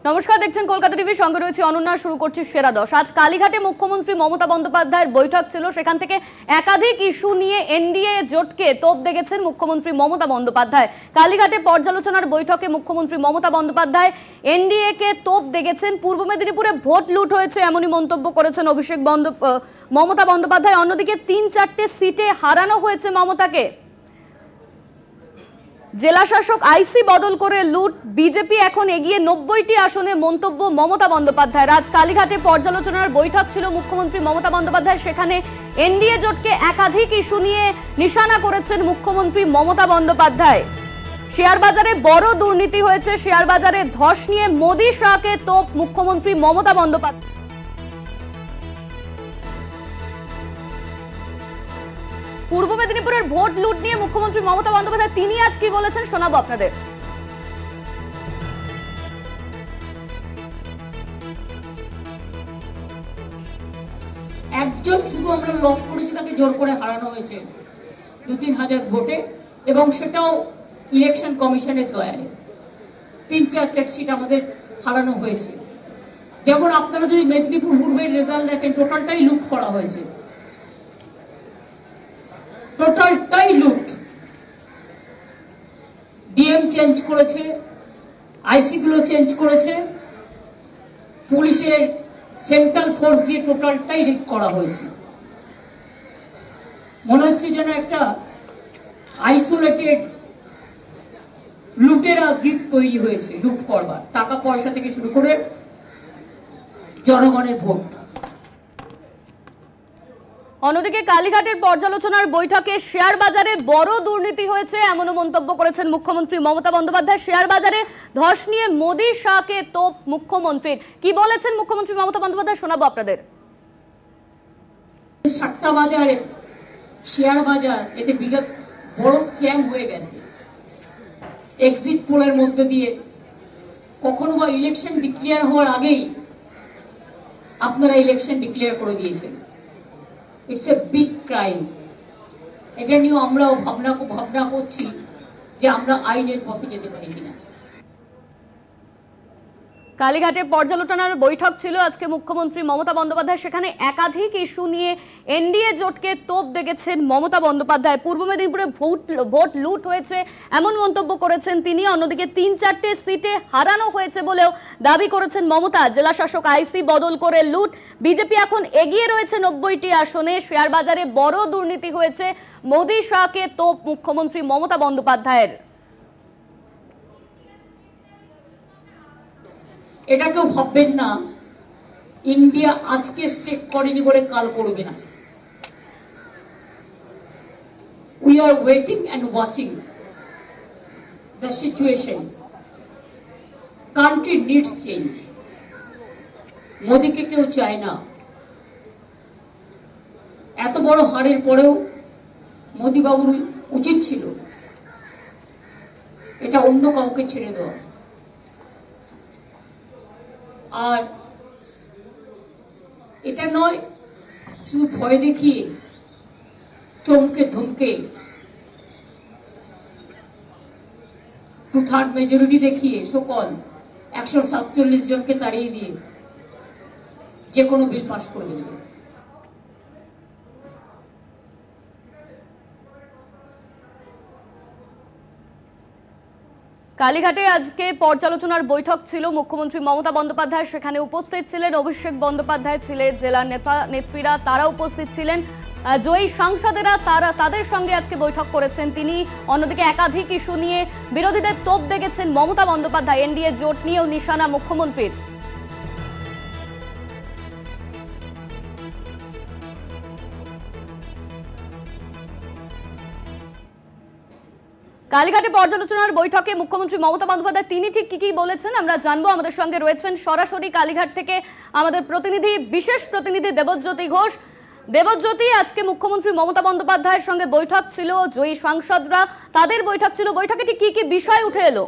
নমস্কার, দেখছেন কলকাতা টিভি, সঙ্গে রয়েছে অনন্যা। শুরু করছি সেরা 10। আজ কালীঘাটে মুখ্যমন্ত্রী মমতা বন্দ্যোপাধ্যায়ের বৈঠক ছিল। সেখান থেকে একাধিক ইস্যু নিয়ে এনডিএ জোটকে তোপ দেখেছেন মুখ্যমন্ত্রী মমতা বন্দ্যোপাধ্যায়। কালীঘাটে পর্যালোচনার বৈঠকে মুখ্যমন্ত্রী মমতা বন্দ্যোপাধ্যায় এনডিএ কে তোপ দেখেছেন। পূর্ব মেদিনীপুরে ভোট লুট হয়েছে এমনই মন্তব্য করেছেন মমতা বন্দ্যোপাধ্যায়। অন্যদিকে 3-4টে সিটে হারানো হয়েছে মমতাকে। জেলা শাসক আইসি বদল করে লুট, বিজেপি এখন এগিয়ে 90টি আসনে, মন্তব্য মমতা বন্দ্যোপাধ্যায়। আজ কালীঘাটে পর্যালোচনার বৈঠক ছিল মুখ্যমন্ত্রী মমতা বন্দ্যোপাধ্যায়। সেখানে এনডিএ জোটকে একাধিক ইস্যু নিয়ে নিশানা করেছেন মুখ্যমন্ত্রী মমতা বন্দ্যোপাধ্যায়। শেয়ার বাজারে বড় দুর্নীতি হয়েছে, শেয়ার বাজারে ধস নিয়ে মোদি শাহকে তোপ মুখ্যমন্ত্রী মমতা বন্দ্যোপাধ্যায়। পূর্ব মেদিনীপুরের ভোট লুট নিয়ে মুখ্যমন্ত্রী মমতা বন্দ্যোপাধ্যায় তিনি আজ কি বলেছেন শোনাবো আপনাদের। একজন শুধু আমরা লস করেছি, তাকে জোর করে হারানো হয়েছে 2-3 হাজার ভোটে, এবং সেটাও ইলেকশন কমিশনের দয়ায়। 3-4 সিট আমাদের হারানো হয়েছে। যেমন আপনারা যদি মেদিনীপুর পূর্বের রেজাল্ট দেখেন, টোটালটাই লুট করা হয়েছে, টোটালটাই লুট। ডিএম চেঞ্জ করেছে, আইসি গুলো চেঞ্জ করেছে, পুলিশের সেন্ট্রাল ফোর্স দিয়ে টোটালটাই রিক করা হয়েছে। মনে হচ্ছে যেন একটা আইসোলেটেড লুটেরা দ্বীপ তৈরি হয়েছে লুট করবার, টাকা পয়সা থেকে শুরু করে জনগণের ভোট। অন্যদিকে কালীঘাটের পর্যালোচনার বৈঠকে শেয়ার বাজারে বড় দুর্নীতি হয়েছে এমনও মন্তব্য করেছেন মুখ্যমন্ত্রী মমতা বন্দ্যোপাধ্যায়। শেয়ার বাজারে ধস নিয়ে মোদি শাহকে তোপ মুখ্যমন্ত্রীর। কি বলেছেন মুখ্যমন্ত্রী মমতা বন্দ্যোপাধ্যায় শোনাবো আপনাদের। সাতটা বাজারে শেয়ার বাজার, এতে বিগত বড় স্ক্যাম হয়ে গেছে। এক্সিট পোলের মধ্যে দিয়ে কখনো বা ইলেকশন ডিক্লেয়ার হওয়ার আগেই আপনারা ইলেকশন ডিক্লেয়ার করে দিয়েছেন। It's a big crime. এটা নিয়েও আমরাও ভাবনা করছি যে আমরা আইনের পথে যেতে পারি কিনা। কালীঘাটে পর্যালোচনার বৈঠক ছিল আজকে মুখ্যমন্ত্রী মমতা বন্দ্যোপাধ্যায়। সেখানে একাধিক ইস্যু নিয়ে এনডিএ জোটকে তোপ দেখেছেন মমতা বন্দ্যোপাধ্যায়। পূর্ব মেদিনীপুরে ভোট লুট হয়েছে এমন মন্তব্য করেছেন তিনি। অন্যদিকে 3-4টে সিটে হারানো হয়েছে বলেও দাবি করেছেন মমতা। জেলা শাসক আইসি বদল করে লুট, বিজেপি এখন এগিয়ে রয়েছে 90টি আসনে, শেয়ার বাজারে বড় দুর্নীতি হয়েছে, মোদি শাহকে তোপ মুখ্যমন্ত্রী মমতা বন্দ্যোপাধ্যায়ের। এটা কেউ ভাববেন না ইন্ডিয়া আজকে স্টেক করেনি বলে কাল করবে না। We are waiting and watching the situation. Country needs change. মোদিকে কেউ চায় না। এত বড় হারের পরেও মোদি বাবুর উচিত ছিল এটা অন্য কাউকে ছেড়ে দেওয়া। আর এটা নয় শুধু ভয় দেখিয়ে, চমকে ধমকে, 2/3 মেজরিটি দেখিয়ে, সকল 147 জনকে তাড়িয়ে দিয়ে যে কোনো বিল পাস করে দেবে। কালীঘাটে আজকে পর্যালোচনার বৈঠক ছিল মুখ্যমন্ত্রী মমতা বন্দ্যোপাধ্যায়। সেখানে উপস্থিত ছিলেন অভিষেক বন্দ্যোপাধ্যায়, ছিলেন জেলা নেত্রীরা, তারা উপস্থিত ছিলেন। জয়ী সাংসদেরা তাদের সঙ্গে আজকে বৈঠক করেছেন তিনি। অন্যদিকে একাধিক ইস্যু নিয়ে বিরোধীদের তোপ দেখেছেন মমতা বন্দ্যোপাধ্যায়। এনডিএ জোট নিয়েও নিশানা মুখ্যমন্ত্রীর। কালীঘাটে পর্যালোচনার বৈঠকে মুখ্যমন্ত্রী মমতা বন্দ্যোপাধ্যায় তিনি ঠিক কি বলেছেন আমরা জানবো। আমাদের সঙ্গে রয়েছেন সরাসরি কালীঘাট থেকে আমাদের বিশেষ প্রতিনিধি দেবজ্যোতি ঘোষ। দেবজ্যোতি, আজকে মুখ্যমন্ত্রী মমতা বন্দ্যোপাধ্যায়ের সঙ্গে বৈঠক ছিল, জয়ী সাংসদরা তাদের বৈঠক ছিল, বৈঠকে ঠিক কি বিষয় উঠে এলো?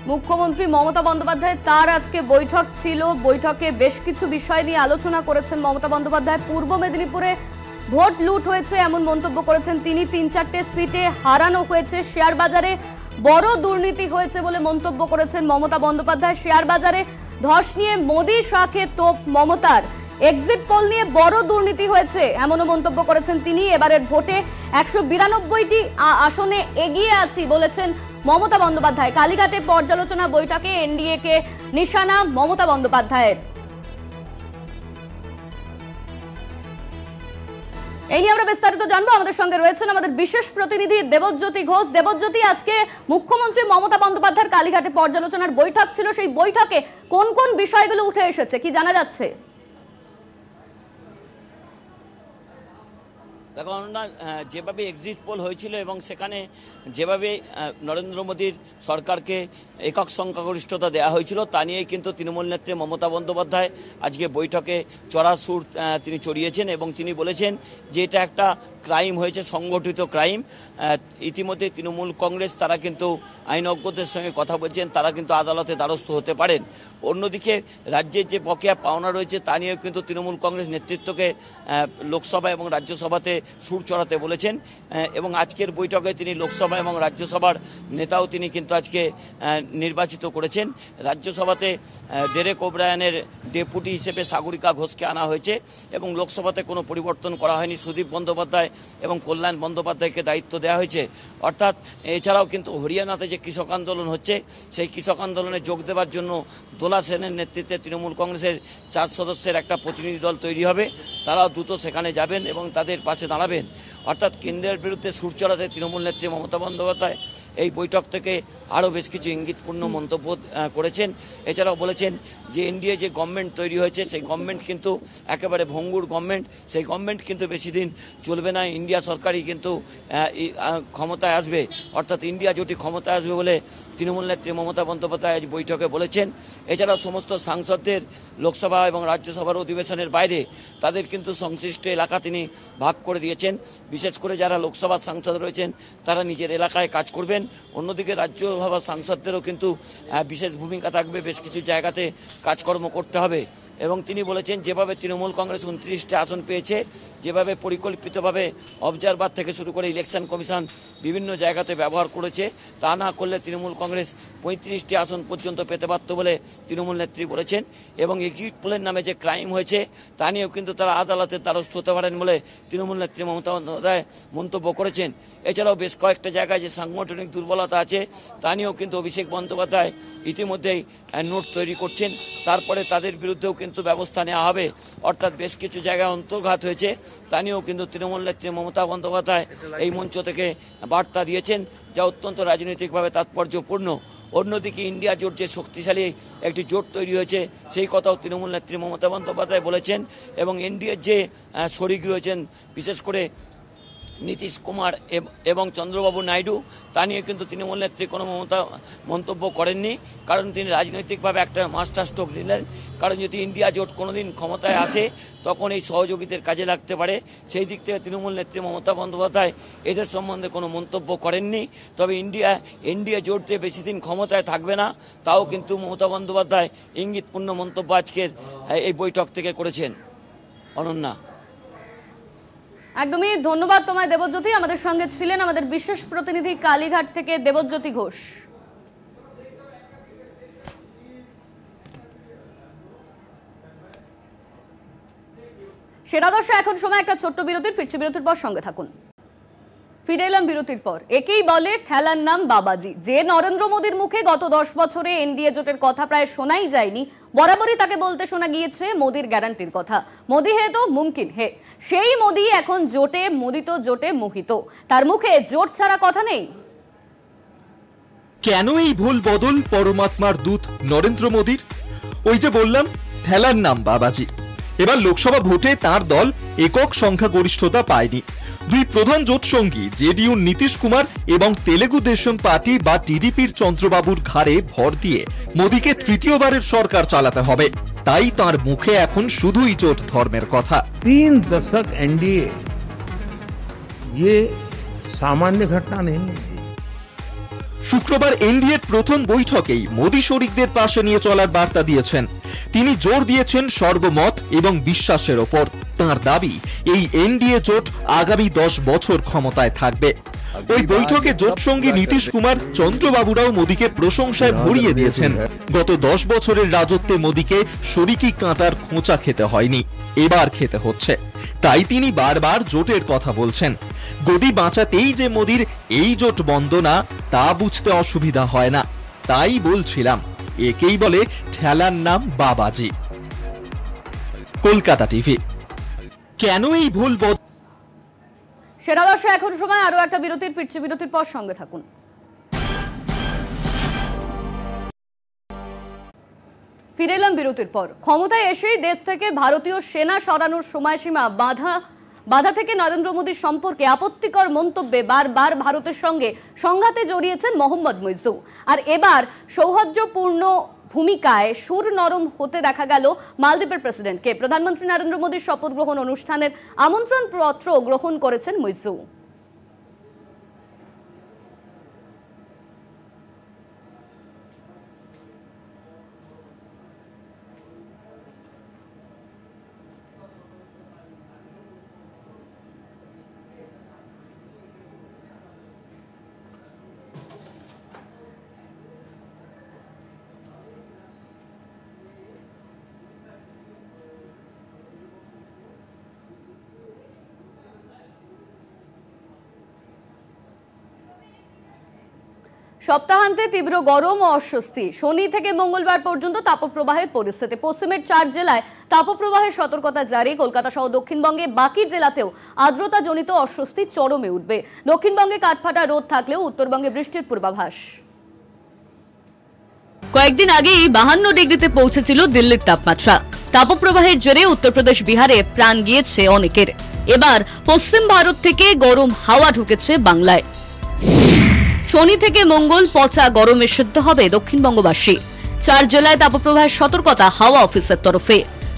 মুখ্যমন্ত্রী মমতা বন্দ্যোপাধ্যায় তার আজকে বৈঠক ছিল, বৈঠকে বেশ কিছু বিষয় নিয়ে আলোচনা করেছেন মমতা বন্দ্যোপাধ্যায়। পূর্ব মেদিনীপুরে ভোট লুট হয়েছে এমন মন্তব্য করেছেন তিনি। 3-4টে সিটে হারানো হয়েছে, শেয়ার বাজারে বড় দুর্নীতি হয়েছে বলে মন্তব্য করেছেন মমতা বন্দ্যোপাধ্যায়। শেয়ার বাজারে ধস নিয়ে মোদি শাখে তোপ মমতার, এক্সিট পোল নিয়ে বড় দুর্নীতি হয়েছে এমনও মন্তব্য করেছেন তিনি। এবারের ভোটে 192টি আসনে এগিয়ে আছি বলেছেন মমতা বন্দ্যোপাধ্যায়। কালীঘাটে পর্যালোচনা বৈঠকে এনডিএ কে নিশানা মমতা বন্দ্যোপাধ্যায়ের। এই নিয়ে আমরা বিস্তারিত জানবো। আমাদের সঙ্গে রয়েছেন আমাদের বিশেষ প্রতিনিধি দেবজ্যোতি ঘোষ। দেবজ্যোতি, আজকে মুখ্যমন্ত্রী মমতা বন্দ্যোপাধ্যায়ের কালীঘাটে পর্যালোচনার বৈঠক ছিল, সেই বৈঠকে কোন কোন বিষয়গুলো উঠে এসেছে, কি জানা যাচ্ছে? দেখো অনন্যা, যেভাবে এক্সিট পোল হয়েছিল এবং সেখানে যেভাবে নরেন্দ্র মোদীর সরকারকে একক সংখ্যাগরিষ্ঠতা দেওয়া হয়েছিল তা নিয়েই কিন্তু তৃণমূল নেত্রী মমতা বন্দ্যোপাধ্যায় আজকে বৈঠকে চড়া সুর তিনি চড়িয়েছেন এবং তিনি বলেছেন যে এটা একটা ক্রাইম হয়েছে, সংগঠিত ক্রাইম। ইতিমধ্যে তৃণমূল কংগ্রেস তারা কিন্তু আইনজ্ঞদের সঙ্গে কথা বলছেন, তারা কিন্তু আদালতে দ্বারস্থ হতে পারেন। অন্যদিকে রাজ্যের যে বকেয়া পাওনা রয়েছে তা নিয়েও কিন্তু তৃণমূল কংগ্রেস নেতৃত্বকে লোকসভা এবং রাজ্যসভাতে সুর চড়াতে বলেছেন এবং আজকের বৈঠকে তিনি লোকসভা এবং রাজ্যসভার নেতাও তিনি কিন্তু আজকে নির্বাচিত করেছেন। রাজ্যসভাতে ডেরেক ওব্রায়ানের ডেপুটি হিসেবে সাগরিকা ঘোষকে আনা হয়েছে এবং লোকসভাতে কোনো পরিবর্তন করা হয়নি। সুদীপ বন্দ্যোপাধ্যায় এবং কল্যাণ বন্দ্যোপাধ্যায়কে দায়িত্ব দেওয়া হয়েছে। অর্থাৎ এছাড়াও কিন্তু হরিয়ানাতে যে কৃষক আন্দোলন হচ্ছে সেই কৃষক আন্দোলনে যোগ দেওয়ার জন্য দোলা সেনের নেতৃত্বে তৃণমূল কংগ্রেসের 4 সদস্যের একটা প্রতিনিধি দল তৈরি হবে, তারাও দ্রুত সেখানে যাবেন এবং তাদের পাশে দাঁড়াবেন। অর্থাৎ কেন্দ্রের বিরুদ্ধে সুর চড়াতে তৃণমূল নেত্রী মমতা বন্দ্যোপাধ্যায় এই বৈঠক থেকে আরও বেশ কিছু ইঙ্গিতপূর্ণ মন্তব্য করেছেন। এছাড়াও বলেছেন যে এনডিএ যে গভর্নমেন্ট তৈরি হয়েছে সেই গভর্নমেন্ট কিন্তু একেবারে ভঙ্গুর গভর্নমেন্ট, সেই গভর্নমেন্ট কিন্তু বেশি দিন চলবে না। ইন্ডিয়া সরকারই কিন্তু ক্ষমতায় আসবে, অর্থাৎ ইন্ডিয়া জোটই ক্ষমতায় আসবে বলে তৃণমূল নেত্রী মমতা বন্দ্যোপাধ্যায় আজ বৈঠকে বলেছেন। এছাড়াও সমস্ত সাংসদদের লোকসভা এবং রাজ্যসভার অধিবেশনের বাইরে তাদের কিন্তু সংশ্লিষ্ট এলাকা তিনি ভাগ করে দিয়েছেন। বিশেষ করে যারা লোকসভার সাংসদ রয়েছেন তারা নিজের এলাকায় কাজ করবেন, অন্যদিকে রাজ্যসভার সাংসদদেরও কিন্তু বিশেষ ভূমিকা থাকবে, বেশ কিছু জায়গাতে কাজকর্ম করতে হবে। এবং তিনি বলেছেন যেভাবে তৃণমূল কংগ্রেস 29টি আসন পেয়েছে, যেভাবে পরিকল্পিতভাবে অবজারভার থেকে শুরু করে ইলেকশন কমিশন বিভিন্ন জায়গাতে ব্যবহার করেছে, তা না করলে তৃণমূল কংগ্রেস 35টি আসন পর্যন্ত পেতে পারত বলে তৃণমূল নেত্রী বলেছেন। এবং এক্সিট পোলের নামে যে ক্রাইম হয়েছে তা নিয়েও কিন্তু তারা আদালতের দ্বারস্থ হতে পারেন বলে তৃণমূল নেত্রী মমতা বন্দ্যোপাধ্যায় মন্তব্য করেছেন। এছাড়াও বেশ কয়েকটা জায়গায় যে সাংগঠনিক দুর্বলতা আছে তা নিয়েও কিন্তু অভিষেক বন্দ্যোপাধ্যায় ইতিমধ্যেই নোট তৈরি করছেন, তারপরে তাদের বিরুদ্ধেও কিন্তু ব্যবস্থা নেওয়া হবে। অর্থাৎ বেশ কিছু জায়গায় অন্তর্ঘাত হয়েছে তা নিয়েও কিন্তু তৃণমূল নেত্রী মমতা বন্দ্যোপাধ্যায় এই মঞ্চ থেকে বার্তা দিয়েছেন, যা অত্যন্ত রাজনৈতিকভাবে তাৎপর্যপূর্ণ। অন্যদিকে ইন্ডিয়া জোট যে শক্তিশালী একটি জোট তৈরি হয়েছে সেই কথাও তৃণমূল নেত্রী মমতা বন্দ্যোপাধ্যায় বলেছেন এবং এনডিএর যে শরিক রয়েছেন বিশেষ করে নীতিশ কুমার এবং চন্দ্রবাবু নাইডু তা নিয়ে কিন্তু তৃণমূল নেত্রী কোনো মন্তব্য করেননি, কারণ তিনি রাজনৈতিকভাবে একটা মাস্টার স্ট্রোক নিলেন। কারণ যদি ইন্ডিয়া জোট কোনোদিন ক্ষমতায় আসে তখন এই সহযোগিতার কাজে লাগতে পারে, সেই দিক থেকে তৃণমূল নেত্রী মমতা বন্দ্যোপাধ্যায় এদের সম্বন্ধে কোনো মন্তব্য করেননি। তবে এনডিএ জোট দিয়ে বেশি দিন ক্ষমতায় থাকবে না, তাও কিন্তু মমতা বন্দ্যোপাধ্যায় ইঙ্গিতপূর্ণ মন্তব্য আজকের এই বৈঠক থেকে করেছেন। অনন্যা, একদমই ধন্যবাদ তোমায় দেবজ্যোতি। আমাদের সঙ্গে ছিলেন আমাদের বিশেষ প্রতিনিধি কালীঘাট থেকে দেবজ্যোতি ঘোষ। সেরা দর্শক, এখন সময় একটা ছোট্ট বিরতির, ফিরছি বিরতির পর সঙ্গে থাকুন। ফিরে এলাম বিরতির পর। একেই বলে ঠেলার নাম বাবাজি। যে নরেন্দ্র মোদীর মুখে গত 10 বছরে এনডিএ জোটের কথা প্রায় শোনাই যায়নি, বরাবরই তাকে বলতে শোনা গিয়েছে মোদীর গ্যারান্টির কথা। মোদি হে তো মুমকিন হে, সেই মোদি এখন জোটে, মোদি তো জোটে মোহিত। তার মুখে জোট ছাড়া কথা নেই। কেন এই ভুল বদল পরমাত্মার দূত নরেন্দ্র মোদীর? ওই যে বললাম, ঠেলার নাম বাবাজি। এবার লোকসভা ভোটে তার দল একক সংখ্যাগরিষ্ঠতা পায়নি। দুই প্রধান জোট সঙ্গী জেডিইউর নীতিশ কুমার এবং তেলেগু দেশম পার্টি বা টিডিপির চন্দ্রবাবুর ঘাড়ে ভর দিয়ে মোদীকে তৃতীয়বারের সরকার চালাতে হবে। তাই তার মুখে এখন শুধুই জোট ধর্মের কথা। 3 दशक एनडीए ये सामान्य घटना नहीं है। শুক্রবার এনডিএর প্রথম বৈঠকেই মোদী শরিকদের পাশে নিয়ে চলার বার্তা দিয়েছেন। তিনি জোর দিয়েছেন সর্বমত এবং বিশ্বাসের ওপর। তাঁর দাবি, এই এনডিএ জোট আগামী 10 বছর ক্ষমতায় থাকবে। ওই বৈঠকে জোটসঙ্গী নীতিশ কুমার, চন্দ্রবাবুরাও মোদীকে প্রশংসায় ভরিয়ে দিয়েছেন। গত 10 বছরের রাজত্বে মোদীকে শরিকি কাঁটার খোঁচা খেতে হয়নি, এবার খেতে হচ্ছে। তাই তিনি বারবার জোটের কথা বলছেন। গদি বাঁচাতেই যে মোদীর এই জোট বন্ধ না, তা বুঝতে অসুবিধা হয় না। তাই বলছিলাম, একেই বলে ঠেলার নাম বাবাজি। কলকাতা টিভি। কেন এই ভুল? সেরা দর্শক, এখন সময় আরো একটা বিরতির। ফিরছে বিরতির পর, সঙ্গে থাকুন। ফিরে এলাম বিরতির পর। ক্ষমতায় এসেই দেশ থেকে ভারতীয় সেনা সরানোর সময়সীমা বাধা থেকে নরেন্দ্র মোদীর সম্পর্কে আপত্তিকর মন্তব্যে বারবার ভারতের সঙ্গে সংঘাতে জড়িয়েছেন মোহাম্মদ মুইজু। আর এবার সৌহার্দ্যপূর্ণ ভূমিকায় সুর নরম হতে দেখা গেল মালদ্বীপের প্রেসিডেন্টকে। প্রধানমন্ত্রী নরেন্দ্র মোদীর শপথ গ্রহণ অনুষ্ঠানের আমন্ত্রণ পত্র গ্রহণ করেছেন মুইজু। সপ্তাহান্তে তীব্র গরম ও অস্বস্তি। শনি থেকে মঙ্গলবার পর্যন্ত তাপপ্রবাহের পরিস্থিতি। পশ্চিমের 4 জেলায় তাপপ্রবাহের সতর্কতা জারি। কলকাতা সহ দক্ষিণবঙ্গে বাকি জেলাতেও আর্দ্রতাজনিত অস্বস্তি চরমে উঠবে। দক্ষিণবঙ্গে কাঠফাটা রোদ থাকলেও উত্তরবঙ্গে বৃষ্টির পূর্বাভাস। কয়েকদিন আগেই 52 ডিগ্রিতে পৌঁছেছিল দিল্লির তাপমাত্রা। তাপপ্রবাহের জেরে উত্তরপ্রদেশ, বিহারে প্রাণ গিয়েছে অনেকের। এবার পশ্চিম ভারত থেকে গরম হাওয়া ঢুকেছে বাংলায়। শনি থেকে মঙ্গল পচা গরমে সিদ্ধ হবে দক্ষিণবঙ্গবাসী। 4 জেলায় তাপপ্রবাহের সতর্কতা হাওয়া অফিসের তরফে।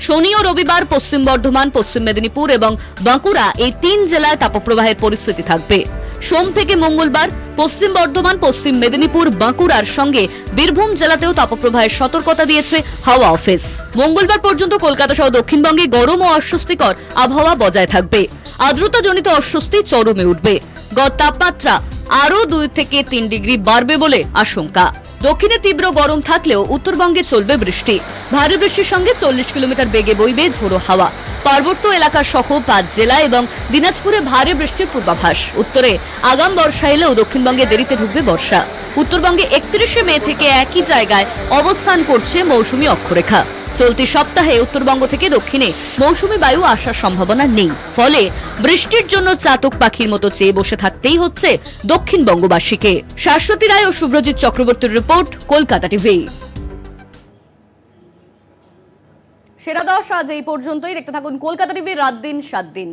শনি ও রবিবার পশ্চিম বর্ধমান, পশ্চিম মেদিনীপুর এবং বাঁকুড়া, এই 3 জেলায় তাপপ্রবাহের পরিস্থিতি থাকবে। সোম থেকে মঙ্গলবার পশ্চিম বর্ধমান, পশ্চিম মেদিনীপুর, বাঁকুড়ার সঙ্গে বীরভূম জেলাতেও তাপপ্রবাহের সতর্কতা দিয়েছে হাওয়া অফিস। মঙ্গলবার পর্যন্ত কলকাতা সহ দক্ষিণবঙ্গে গরম ও অস্বস্তিকর আবহাওয়া বজায় থাকবে। আর্দ্রতাজনিত অস্বস্তি চরমে উঠবে। গড় তাপমাত্রা আরো 2 থেকে 3 ডিগ্রি বাড়বে বলে আশঙ্কা। দক্ষিণে তীব্র গরম থাকলেও উত্তরবঙ্গে চলবে বৃষ্টি। ভারী বৃষ্টির সঙ্গে 40 কিলোমিটার বেগে বইবে ঝোড়ো হাওয়া। পার্বত্য এলাকা সহ 5 জেলা এবং দিনাজপুরে ভারী বৃষ্টির পূর্বাভাস। উত্তরে আগাম বর্ষা এলেও দক্ষিণবঙ্গে দেরিতে ঢুকবে বর্ষা। উত্তরবঙ্গে 31শে মে থেকে একই জায়গায় অবস্থান করছে মৌসুমী অক্ষরেখা। চলতি সপ্তাহে উত্তরবঙ্গ থেকে দক্ষিণে মৌসুমী বায়ু আসার সম্ভাবনা নেই। ফলে বৃষ্টির জন্য চাতক পাখির মতো চেয়ে বসে থাকতেই হচ্ছে দক্ষিণবঙ্গবাসীকে। শাশ্বতী রায় ও শুভ্রজিৎ চক্রবর্তীর রিপোর্ট, কলকাতা টিভি। সেরা 10 আজ এই পর্যন্তই। দেখতে থাকুন কলকাতা টিভি, রাত দিন 7 দিন।